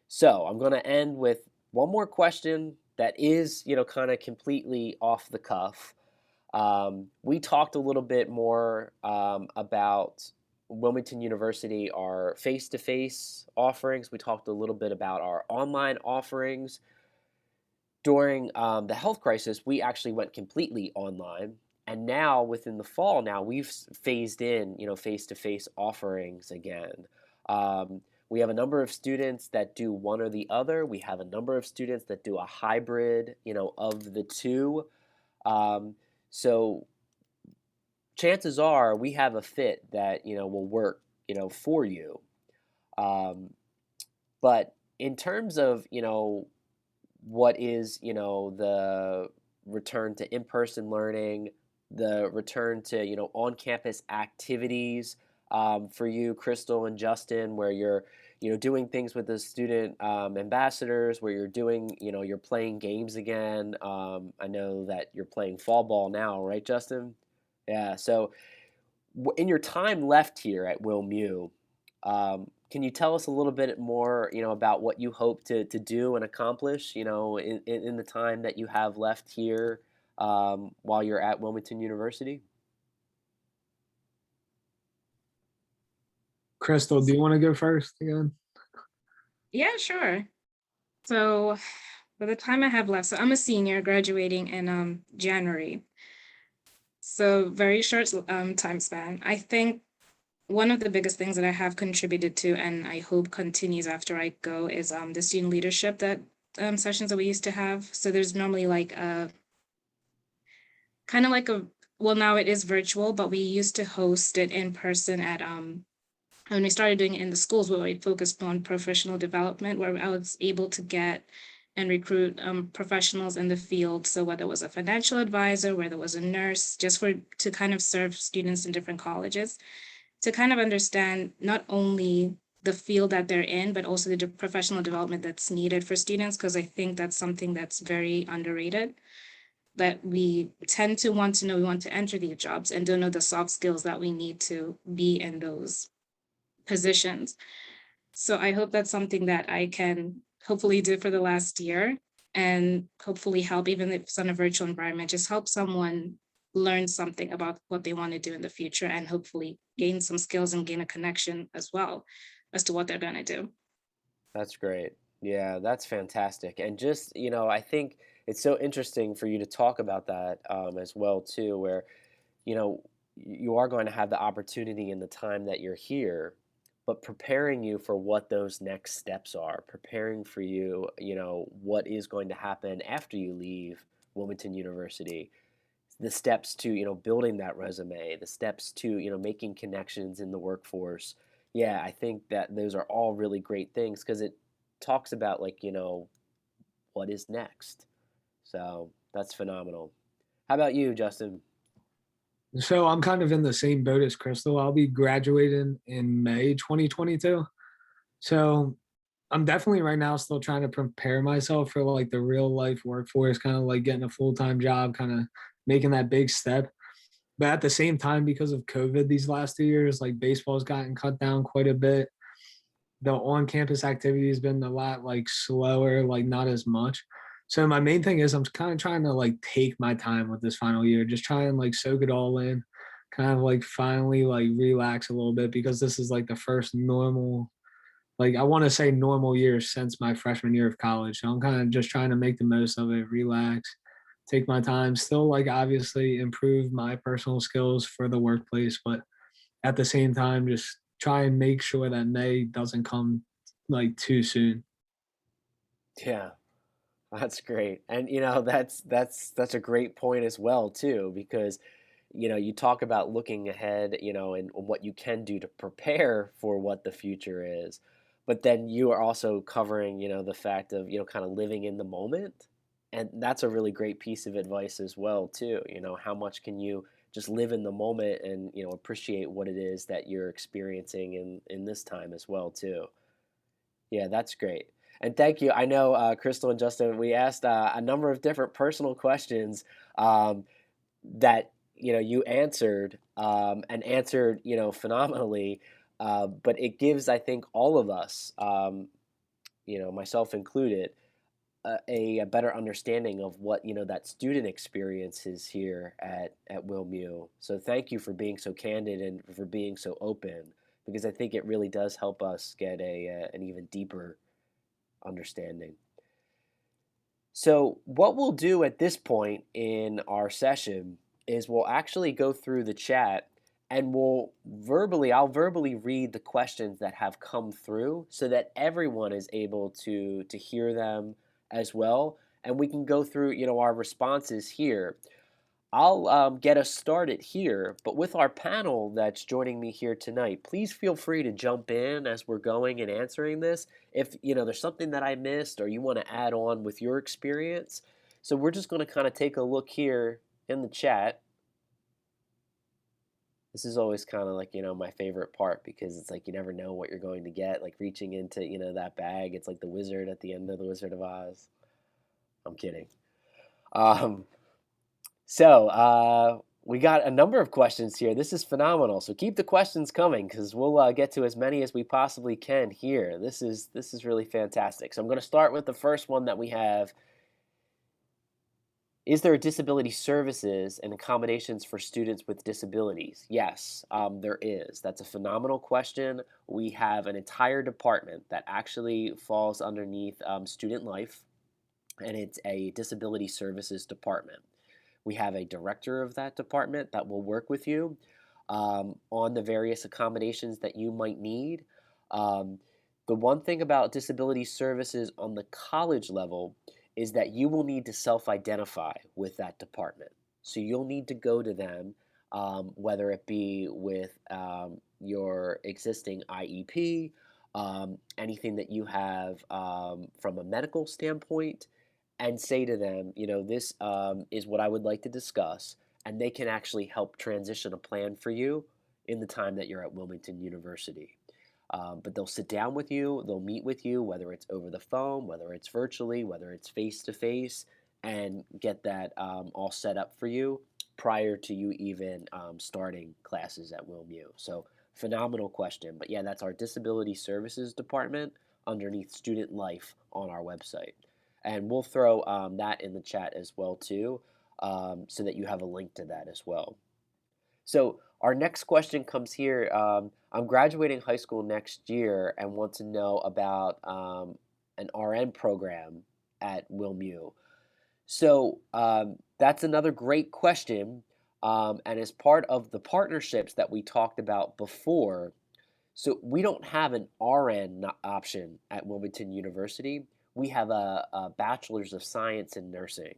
So I'm going to end with one more question that is, kind of completely off the cuff. We talked a little bit more about Wilmington University, our face-to-face offerings. We talked a little bit about our online offerings. During the health crisis, we actually went completely online. And now within the fall, now we've phased in, face-to-face offerings again. We have a number of students that do one or the other. We have a number of students that do a hybrid, of the two. So chances are we have a fit that, will work, for you. But in terms of, what is, the return to in-person learning, the return to, on-campus activities for you, Crystal and Justin, where you're, doing things with the student ambassadors, where you're doing, you're playing games again. I know that you're playing fall ball now, right, Justin? Yeah. So in your time left here at WilMU, can you tell us a little bit more, about what you hope to do and accomplish, in the time that you have left here while you're at Wilmington University? Crystal, do you want to go first again? Yeah, sure. So by the time I have left, so I'm a senior graduating in January. So very short time span. I think one of the biggest things that I have contributed to, and I hope continues after I go, is the student leadership that sessions that we used to have. So there's normally like a kind of like a, well, now it is virtual, but we used to host it in person at when we started doing it in the schools, where we focused on professional development, where I was able to get and recruit professionals in the field. So whether it was a financial advisor, whether it was a nurse, just to kind of serve students in different colleges, to kind of understand not only the field that they're in, but also the professional development that's needed for students, because I think that's something that's very underrated, that we tend to want to know, we want to enter these jobs and don't know the soft skills that we need to be in those positions. So I hope that's something that I can hopefully do for the last year, and hopefully help, even if it's on a virtual environment, just help someone learn something about what they want to do in the future, and hopefully gain some skills and gain a connection as well as to what they're going to do. That's great. Yeah, that's fantastic. And just, I think it's so interesting for you to talk about that as well, too, where, you are going to have the opportunity in the time that you're here, but preparing you for what those next steps are, preparing for you, what is going to happen after you leave Wilmington University, the steps to, building that resume, the steps to, making connections in the workforce. Yeah, I think that those are all really great things, because it talks about like, what is next. So that's phenomenal. How about you, Justin? So I'm kind of in the same boat as Crystal. I'll be graduating in May 2022. So I'm definitely right now still trying to prepare myself for like the real life workforce, kind of like getting a full-time job, kind of making that big step. But at the same time, because of COVID these last 2 years, like baseball's gotten cut down quite a bit. The on-campus activity has been a lot like slower, like not as much. So my main thing is I'm kind of trying to like take my time with this final year, just try and like soak it all in, kind of like finally like relax a little bit, because this is like the first normal, like I want to say normal year since my freshman year of college. So I'm kind of just trying to make the most of it, relax, take my time, still like obviously improve my personal skills for the workplace, but at the same time, just try and make sure that May doesn't come like too soon. Yeah, That's great. And that's a great point as well too, because you talk about looking ahead, and what you can do to prepare for what the future is. But then you are also covering, the fact of, kind of living in the moment. And that's a really great piece of advice as well too. How much can you just live in the moment and, appreciate what it is that you're experiencing in this time as well too. Yeah, that's great. And thank you. I know, Crystal and Justin, we asked a number of different personal questions um, that you answered and answered phenomenally. But it gives, I think, all of us, myself included, a better understanding of what that student experience is here at WilMU. So thank you for being so candid and for being so open, because I think it really does help us get an even deeper understanding. So what we'll do at this point in our session is we'll actually go through the chat, and I'll verbally read the questions that have come through so that everyone is able to hear them as well, and we can go through our responses here. I'll get us started here, but with our panel that's joining me here tonight, please feel free to jump in as we're going and answering this. If there's something that I missed or you want to add on with your experience. So we're just going to kind of take a look here in the chat. This is always kind of like, my favorite part, because it's like you never know what you're going to get, like reaching into, that bag. It's like the wizard at the end of The Wizard of Oz. I'm kidding. So we got a number of questions here. This is phenomenal. So keep the questions coming, because we'll get to as many as we possibly can here. This is really fantastic. So I'm going to start with the first one that we have. Is there disability services and accommodations for students with disabilities? Yes, there is. That's a phenomenal question. We have an entire department that actually falls underneath student life, and it's a disability services department. We have a director of that department that will work with you on the various accommodations that you might need. The one thing about disability services on the college level is that you will need to self-identify with that department. So you'll need to go to them, whether it be with your existing IEP, anything that you have from a medical standpoint, and say to them, this is what I would like to discuss, and they can actually help transition a plan for you in the time that you're at Wilmington University. But they'll sit down with you, they'll meet with you, whether it's over the phone, whether it's virtually, whether it's face-to-face, and get that all set up for you prior to you even starting classes at WilMU. So phenomenal question. But yeah, that's our Disability Services Department underneath Student Life on our website. And we'll throw that in the chat as well too, so that you have a link to that as well. So our next question comes here. I'm graduating high school next year and want to know about an RN program at WilMU. So that's another great question. And as part of the partnerships that we talked about before, so we don't have an RN option at Wilmington University. We have a Bachelor's of Science in Nursing.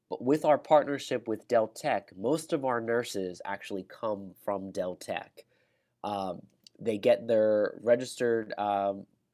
But with our partnership with Del Tech, most of our nurses actually come from Del Tech. They get their registered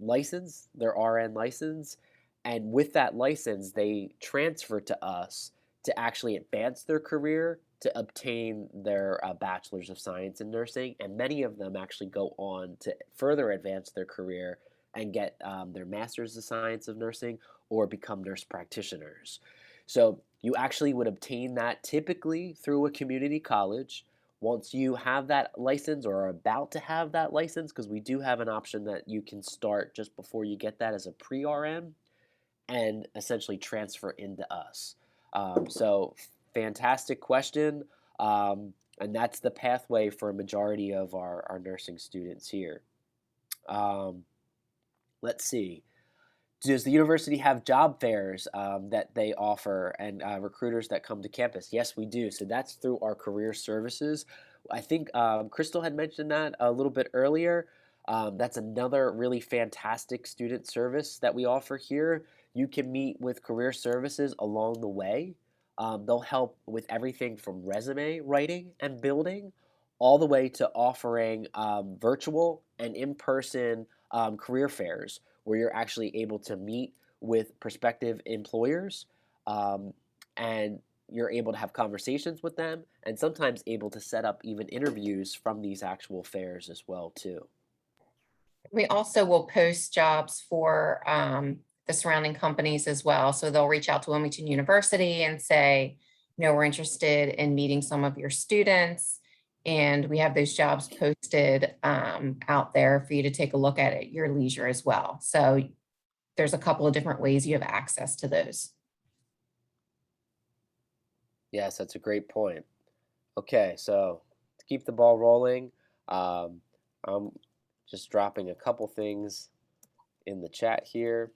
license, their RN license, and with that license, they transfer to us to actually advance their career, to obtain their Bachelor's of Science in Nursing, and many of them actually go on to further advance their career and get their Master's of Science of Nursing or become nurse practitioners. So you actually would obtain that typically through a community college. Once you have that license or are about to have that license, because we do have an option that you can start just before you get that as a pre-RN and essentially transfer into us. So fantastic question. And that's the pathway for a majority of our nursing students here. Let's see. Does the university have job fairs that they offer and recruiters that come to campus? Yes, we do. So that's through our career services. I think Crystal had mentioned that a little bit earlier. That's another really fantastic student service that we offer here. You can meet with career services along the way. They'll help with everything from resume writing and building all the way to offering virtual and in-person career fairs where you're actually able to meet with prospective employers, um, and you're able to have conversations with them and sometimes able to set up even interviews from these actual fairs as well too. We also will post jobs for the surrounding companies as well. So they'll reach out to Wilmington University and say, we're interested in meeting some of your students. And we have those jobs posted out there for you to take a look at your leisure as well. So there's a couple of different ways you have access to those. Yes, that's a great point. Okay, so to keep the ball rolling, I'm just dropping a couple things in the chat here.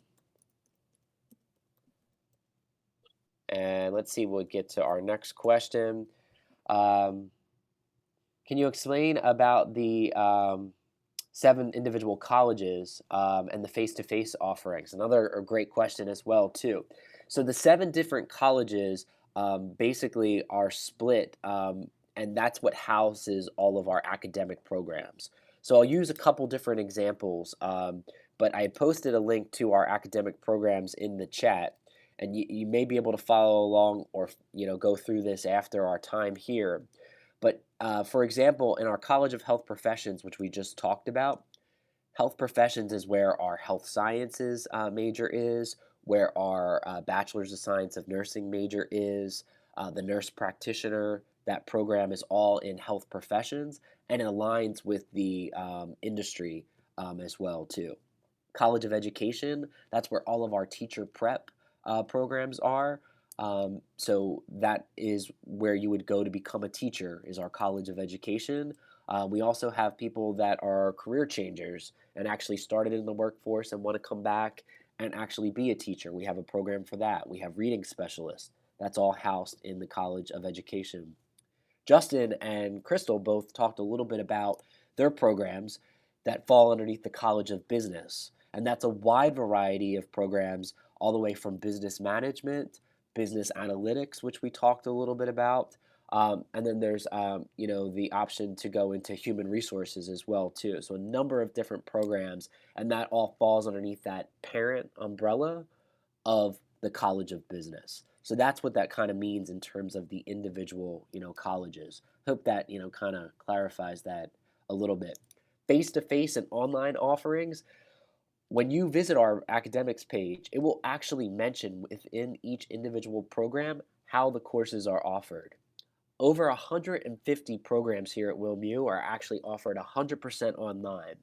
And let's see, we'll get to our next question. Can you explain about the 7 individual colleges and the face-to-face offerings? Another great question as well, too. So the 7 different colleges basically are split, and that's what houses all of our academic programs. So I'll use a couple different examples, but I posted a link to our academic programs in the chat, and you may be able to follow along or go through this after our time here. But for example, in our College of Health Professions, which we just talked about, health professions is where our health sciences major is, where our Bachelor's of Science of Nursing major is, the nurse practitioner. That program is all in health professions, and it aligns with the industry as well too. College of Education, that's where all of our teacher prep programs are. So that is where you would go to become a teacher, is our College of Education. We also have people that are career changers and actually started in the workforce and want to come back and actually be a teacher. We have a program for that. We have reading specialists. That's all housed in the College of Education. Justin and Crystal both talked a little bit about their programs that fall underneath the College of Business. And that's a wide variety of programs, all the way from business management, business analytics, which we talked a little bit about. And then there's, the option to go into human resources as well, too. So a number of different programs, and that all falls underneath that parent umbrella of the College of Business. So that's what that kind of means in terms of the individual, colleges. Hope that, kind of clarifies that a little bit. Face-to-face and online offerings, when you visit our academics page, it will actually mention within each individual program how the courses are offered. Over 150 programs here at WilMU are actually offered 100% online.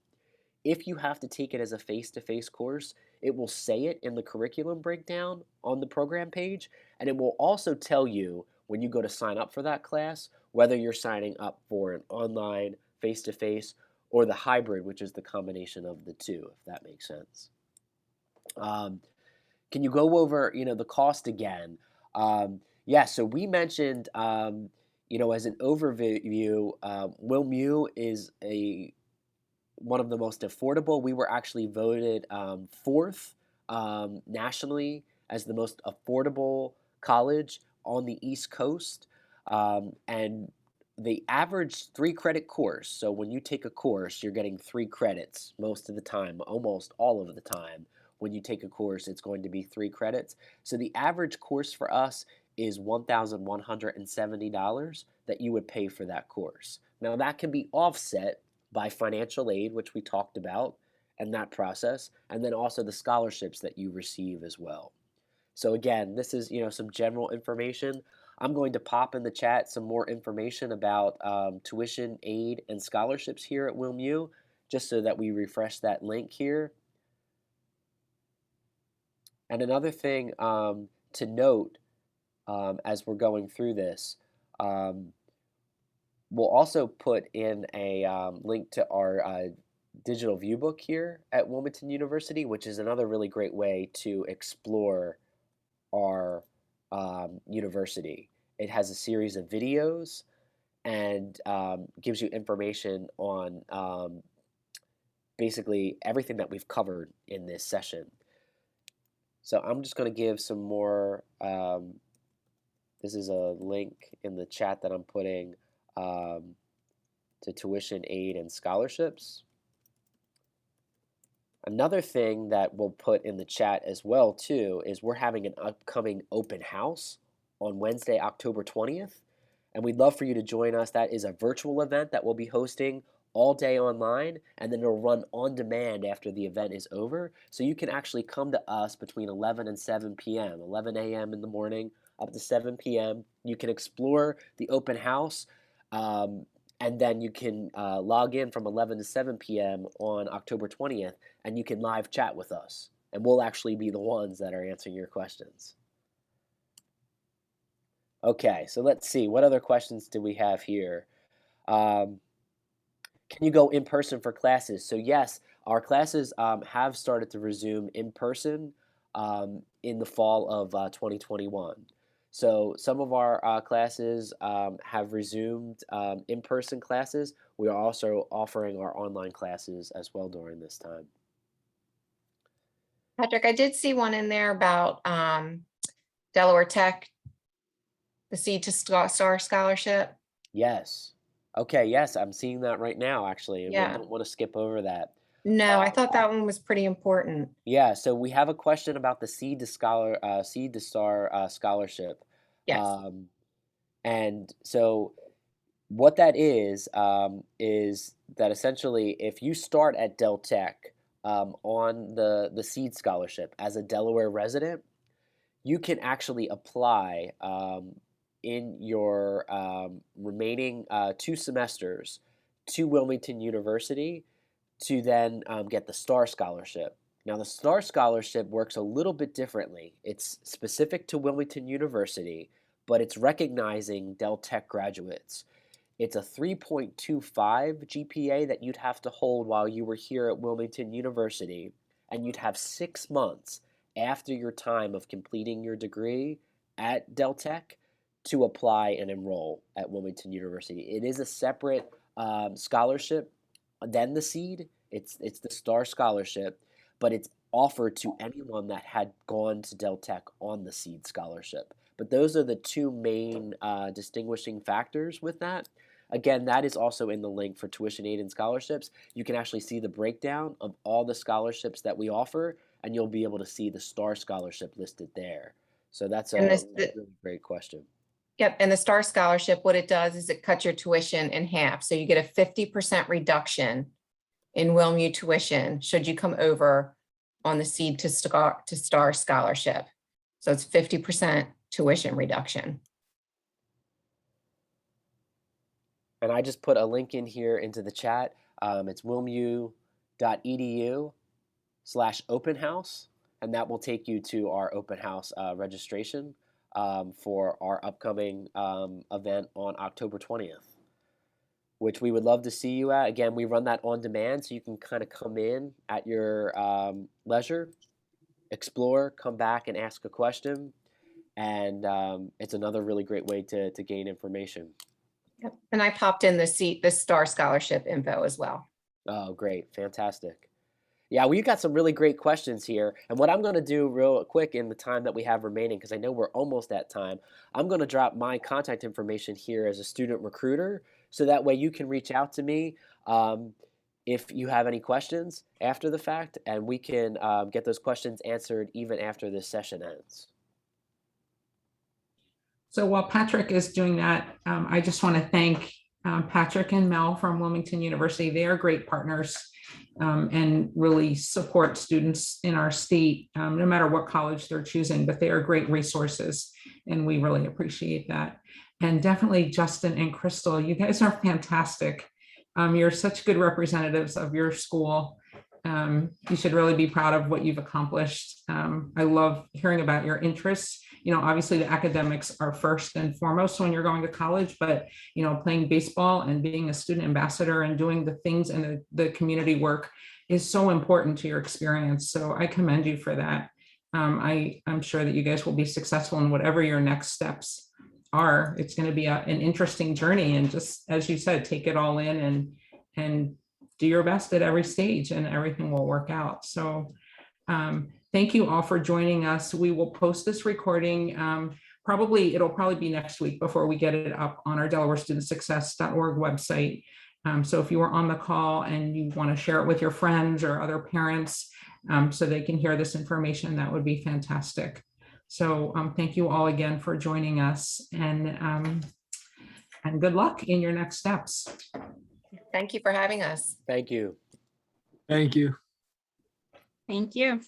If you have to take it as a face-to-face course, it will say it in the curriculum breakdown on the program page, and it will also tell you when you go to sign up for that class whether you're signing up for an online, face-to-face, or the hybrid, which is the combination of the two, if that makes sense. Can you go over, the cost again? Yeah, so we mentioned, as an overview, WilMU is one of the most affordable. We were actually voted 4th nationally as the most affordable college on the East Coast. And the average 3-credit course, so when you take a course, you're getting 3 credits most of the time, almost all of the time. When you take a course, it's going to be 3 credits. So the average course for us is $1,170 that you would pay for that course. Now that can be offset by financial aid, which we talked about, and that process, and then also the scholarships that you receive as well. So again, this is some general information. I'm going to pop in the chat some more information about tuition aid and scholarships here at WilMU, just so that we refresh that link here. And another thing to note as we're going through this, we'll also put in a link to our digital view book here at Wilmington University, which is another really great way to explore our university. It has a series of videos and gives you information on basically everything that we've covered in this session. So I'm just going to give some more. This is a link in the chat that I'm putting to tuition aid and scholarships. Another thing that we'll put in the chat as well too is we're having an upcoming open house on Wednesday, October 20th, and we'd love for you to join us. That is a virtual event that we'll be hosting all day online, and then it'll run on demand after the event is over. So you can actually come to us between 11 and 7 p.m., 11 a.m. in the morning up to 7 p.m. You can explore the open house, and then you can log in from 11 to 7 p.m. on October 20th, and you can live chat with us. And we'll actually be the ones that are answering your questions. Okay, so let's see. What other questions do we have here? Can you go in person for classes? So yes, our classes have started to resume in person in the fall of 2021. So some of our classes have resumed in-person classes. We are also offering our online classes as well during this time. Patrick, I did see one in there about Delaware Tech, the Seed to Star Scholarship. Yes. Okay, yes, I'm seeing that right now, actually. And Yeah. we don't want to skip over that. No, I thought that one was pretty important. Yeah, so we have a question about the Seed to Star scholarship. Yes. And so what that is that essentially if you start at Del Tech on the Seed Scholarship as a Delaware resident, you can actually apply in your remaining 2 semesters to Wilmington University to then get the Star Scholarship. Now, the Star Scholarship works a little bit differently. It's specific to Wilmington University, but it's recognizing Del Tech graduates. It's a 3.25 GPA that you'd have to hold while you were here at Wilmington University, and you'd have 6 months after your time of completing your degree at Del Tech to apply and enroll at Wilmington University. It is a separate scholarship than the Seed. It's the Star Scholarship, but it's offered to anyone that had gone to Del Tech on the Seed Scholarship. But those are the 2 main distinguishing factors with that. Again, that is also in the link for tuition aid and scholarships. You can actually see the breakdown of all the scholarships that we offer, and you'll be able to see the Star Scholarship listed there. So that's a really great question. Yep, and the Star Scholarship, what it does is it cuts your tuition in half. So you get a 50% reduction in WilMU tuition should you come over on the Seed to Star Scholarship. So it's 50% tuition reduction. And I just put a link in here into the chat. It's wilmu.edu/open house, and that will take you to our open house registration for our upcoming event on October 20th, which we would love to see you at. Again, we run that on demand, so you can kind of come in at your leisure, explore, come back and ask a question, and it's another really great way to gain information. Yep. And I popped in the Star Scholarship info as well. Oh, great. Fantastic. Yeah, well, you got some really great questions here. And what I'm going to do real quick in the time that we have remaining, because I know we're almost at time, I'm going to drop my contact information here as a student recruiter. So that way you can reach out to me if you have any questions after the fact, and we can get those questions answered even after this session ends. So while Patrick is doing that, I just want to thank Patrick and Mel from Wilmington University. They are great partners and really support students in our state, no matter what college they're choosing, but they are great resources, and we really appreciate that. And definitely Justin and Crystal, you guys are fantastic. You're such good representatives of your school. You should really be proud of what you've accomplished. I love hearing about your interests. You know, obviously the academics are first and foremost when you're going to college, but, you know, playing baseball and being a student ambassador and doing the things and the community work is so important to your experience. So I commend you for that. I'm sure that you guys will be successful in whatever your next steps are. It's going to be an interesting journey, and just as you said, take it all in and do your best at every stage, and everything will work out. So thank you all for joining us. We will post this recording. It'll probably be next week before we get it up on our DelawareStudentSuccess.org website. So if you were on the call and you want to share it with your friends or other parents so they can hear this information, that would be fantastic. So thank you all again for joining us, and good luck in your next steps. Thank you for having us. Thank you. Thank you. Thank you.